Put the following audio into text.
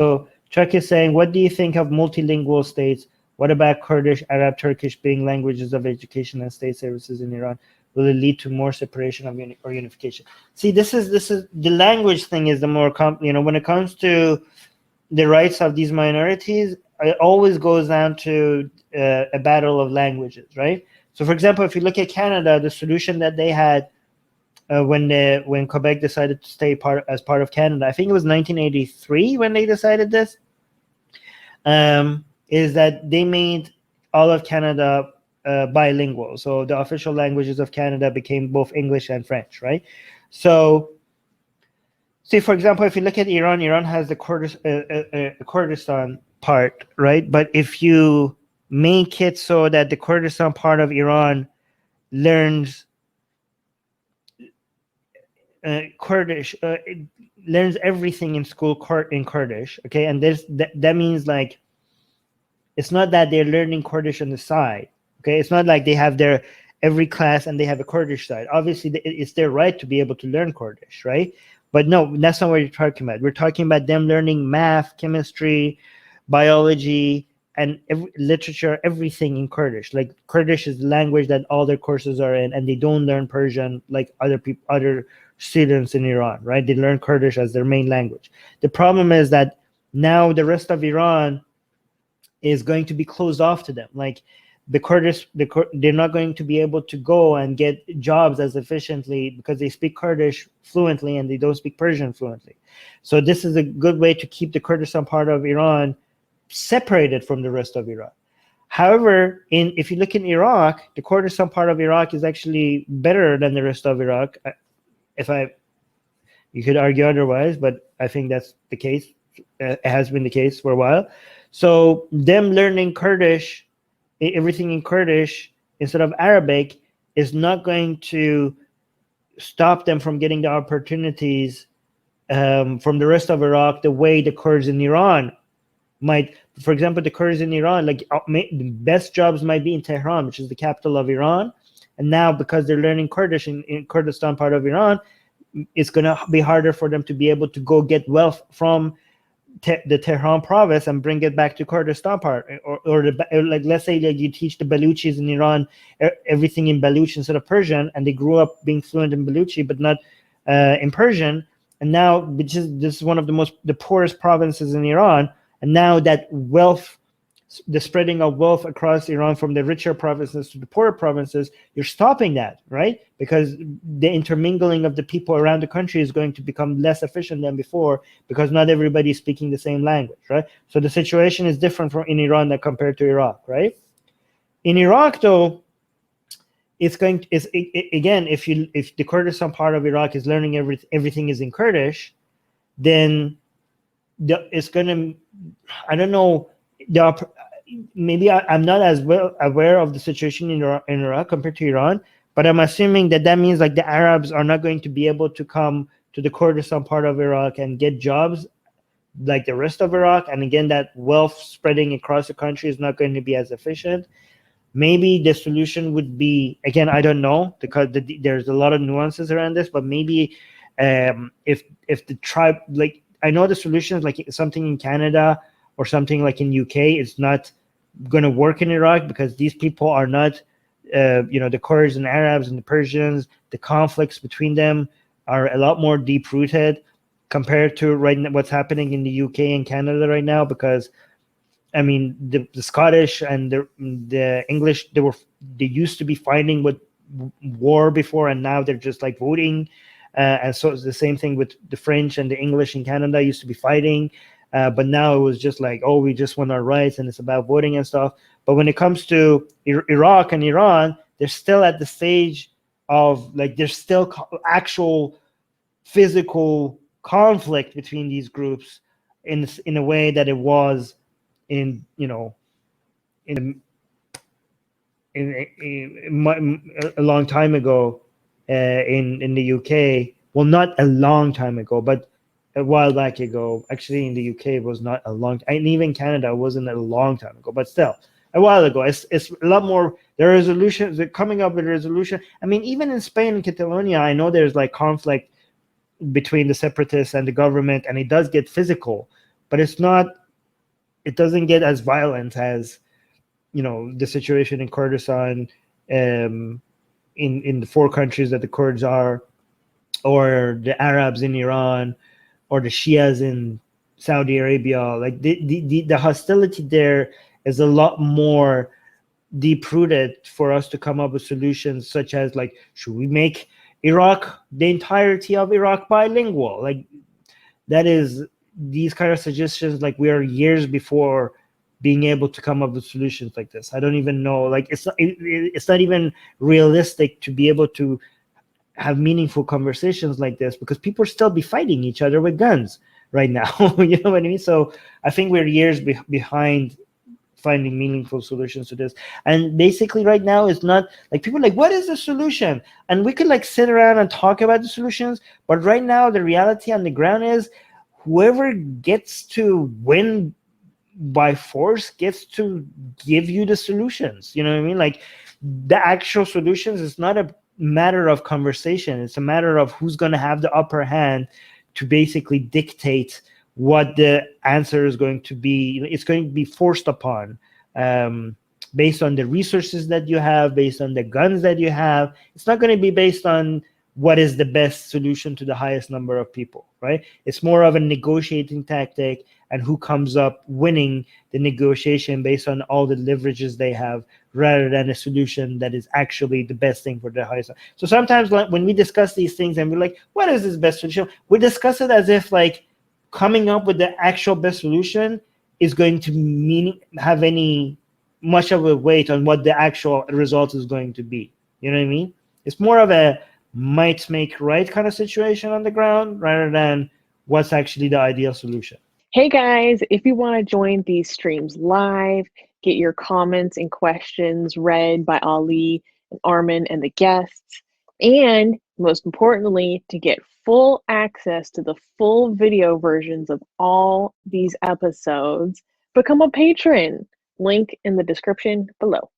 So Chuck is saying, what do you think of multilingual states? What about Kurdish, Arab, Turkish being languages of education and state services in Iran? Will it lead to more separation of or unification? See, this is the language thing is the more when it comes to the rights of these minorities, it always goes down to a battle of languages, right? So, for example, if you look at Canada, the solution that they had when Quebec decided to stay as part of Canada, I think it was 1983 when they decided this, is that they made all of Canada bilingual. So the official languages of Canada became both English and French, right? So, say, for example, if you look at Iran, Iran has the Kurdistan part, right? But if you make it so that the Kurdistan part of Iran learns Kurdish, learns everything in school in Kurdish, okay? And that means like, it's not that they're learning Kurdish on the side, okay? It's not like they have their every class and they have a Kurdish side. Obviously, it's their right to be able to learn Kurdish, right? But no, that's not what you're talking about. We're talking about them learning math, chemistry, biology, and literature, everything in Kurdish. Like Kurdish is the language that all their courses are in, and they don't learn Persian like other students in Iran, right? They learn Kurdish as their main language. The problem is that now the rest of Iran is going to be closed off to them. Like the Kurdish, they're not going to be able to go and get jobs as efficiently because they speak Kurdish fluently and they don't speak Persian fluently. So this is a good way to keep the Kurdistan part of Iran separated from the rest of Iran. However, if you look in Iraq, the Kurdistan part of Iraq is actually better than the rest of Iraq. You could argue otherwise, but I think that's the case. It has been the case for a while. So them learning Kurdish, everything in Kurdish instead of Arabic, is not going to stop them from getting the opportunities from the rest of Iraq the way the Kurds in Iran might. For example, the Kurds in Iran, like the best jobs might be in Tehran, which is the capital of Iran. And now because they're learning Kurdish in Kurdistan part of Iran, it's going to be harder for them to be able to go get wealth from the Tehran province and bring it back to Kurdistan part, or like let's say like you teach the Baluchis in Iran everything in Baluch instead of Persian, and they grew up being fluent in Baluchi but not in Persian, and now this is one of the poorest provinces in Iran, and now that wealth, the spreading of wealth across Iran from the richer provinces to the poorer provinces, you're stopping that, right? Because the intermingling of the people around the country is going to become less efficient than before because not everybody is speaking the same language, right? So the situation is different in Iran than compared to Iraq, right? In Iraq, though, again, if the Kurdistan part of Iraq is learning everything is in Kurdish, then it's going to, I don't know, maybe I'm not as well aware of the situation in Iraq compared to Iran, but I'm assuming that means like the Arabs are not going to be able to come to the Kurdistan part of Iraq and get jobs like the rest of Iraq. And again, that wealth spreading across the country is not going to be as efficient. Maybe the solution would be, again, I don't know, because there's a lot of nuances around this, but maybe if the tribe, like I know the solution is like something in Canada or something like in UK, it's not going to work in Iraq because these people are not, the Kurds and Arabs and the Persians, the conflicts between them are a lot more deep-rooted compared to right now what's happening in the UK and Canada right now, because, I mean, the Scottish and the English, they used to be fighting with war before, and now they're just like voting. And so it's the same thing with the French and the English in Canada used to be fighting. But now it was just like, oh, we just want our rights and it's about voting and stuff. But when it comes to Iraq and Iran, they're still at the stage of like, there's still actual physical conflict between these groups in a way that it was in a long time ago in the UK. Well, not a long time ago, but a while back ago. Actually, in the UK, it was not a long, and even Canada wasn't a long time ago, but still a while ago. It's a lot more. There are resolutions. They're coming up with a resolution. I mean, even in Spain and Catalonia, I know there's like conflict between the separatists and the government, and it does get physical. but it's not. It doesn't get as violent as, you know, the situation in Kurdistan, in the four countries that the Kurds are, or the Arabs in Iran, or the Shias in Saudi Arabia. Like the hostility there is a lot more deep-rooted for us to come up with solutions such as, like, should we make Iraq, the entirety of Iraq, bilingual? Like, that is, these kind of suggestions, like, we are years before being able to come up with solutions like this. I don't even know, like, it's not even realistic to be able to have meaningful conversations like this, because people still be fighting each other with guns right now. You know what I mean? So I think we're years behind finding meaningful solutions to this. And basically right now, it's not like, people are like, what is the solution? And we could like sit around and talk about the solutions, but right now the reality on the ground is, whoever gets to win by force gets to give you the solutions. You know what I mean? Like, the actual solutions is not a matter of conversation. It's a matter of who's going to have the upper hand to basically dictate what the answer is going to be. It's going to be forced upon, based on the resources that you have, based on the guns that you have. It's not going to be based on what is the best solution to the highest number of people, right? It's more of a negotiating tactic, and who comes up winning the negotiation based on all the leverages they have, rather than a solution that is actually the best thing for the highest. So sometimes when we discuss these things and we're like, what is this best solution? We discuss it as if like coming up with the actual best solution is going to have any much of a weight on what the actual result is going to be. You know what I mean? It's more of a might make right kind of situation on the ground, rather than what's actually the ideal solution. Hey guys, if you want to join these streams live, get your comments and questions read by Ali and Armin and the guests, and most importantly, to get full access to the full video versions of all these episodes, become a patron. Link in the description below.